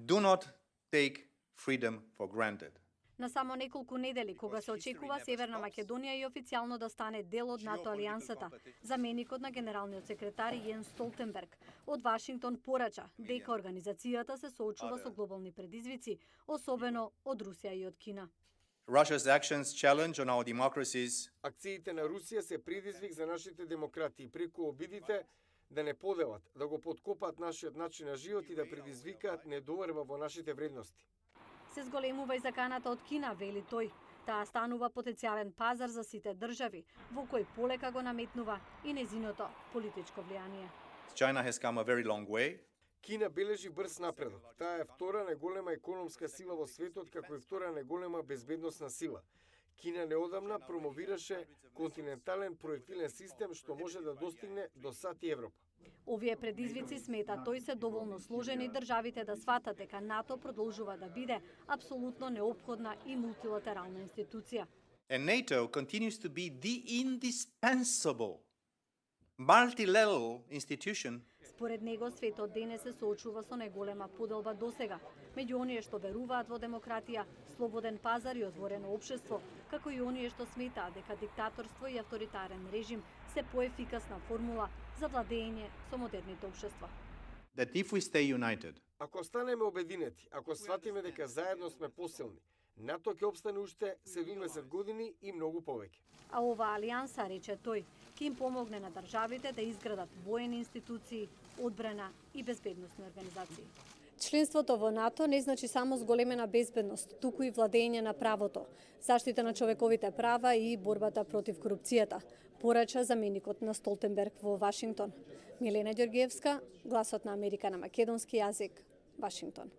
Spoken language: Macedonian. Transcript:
Do not take freedom for granted. На само неколку недели, кога се очекува Северна Македонија и официјално да стане дел од НАТО алијансата, заменикот на генералниот секретар Јенс Столтенберг од Вашингтон порача дека организацијата се соочува со глобални предизвици, особено од Русија и од Кина. Russia's actions challenge on our democracies. Акциите на Русија се предизвик за нашите демократии преку обидите да не поделат, да го подкопаат нашиот начин на живот и да предизвикаат недоверба во нашите вредности. Се зголемува и заканата од Кина, вели тој. Таа станува потенцијален пазар за сите држави, во кој полека го наметнува и незиното политичко влијание. China has come a very long way. Кина бележи брз напредок. Таа е втора најголема економска сила во светот, како и втора најголема безбедносна сила. Кина неодамна промовираше континентален проектилен систем што може да достигне до САД и Европа. Овие предизвици, смета тој, се доволно сложени државите да сватат дека НАТО продолжува да биде апсолутно неопходна и мултилатерална институција. And NATO continues to be the indispensable multilateral institution. Според него, светот денес се соочува со најголема поделба досега, меѓу оние што веруваат во демократија, слободен пазар и отворено општество, како и оние што сметаат дека диктаторство и авторитарен режим се поефикасна формула за владење со модерните општества. That if we stay united, Ако останеме обединети, ако сватиме дека заедно сме посилни, НАТО ќе опстане уште 70 години и многу повеќе. А ова алијанса, рече тој, ќе им помогне на државите да изградат воени институции, одбрана и безбедносни организации. Членството во НАТО не значи само зголемена безбедност, туку и владење на правото, заштита на човековите права и борбата против корупцијата, порача заменикот на Столтенберг во Вашингтон. Милена Ѓоргиевска, Гласот на Америка на македонски јазик, Вашингтон.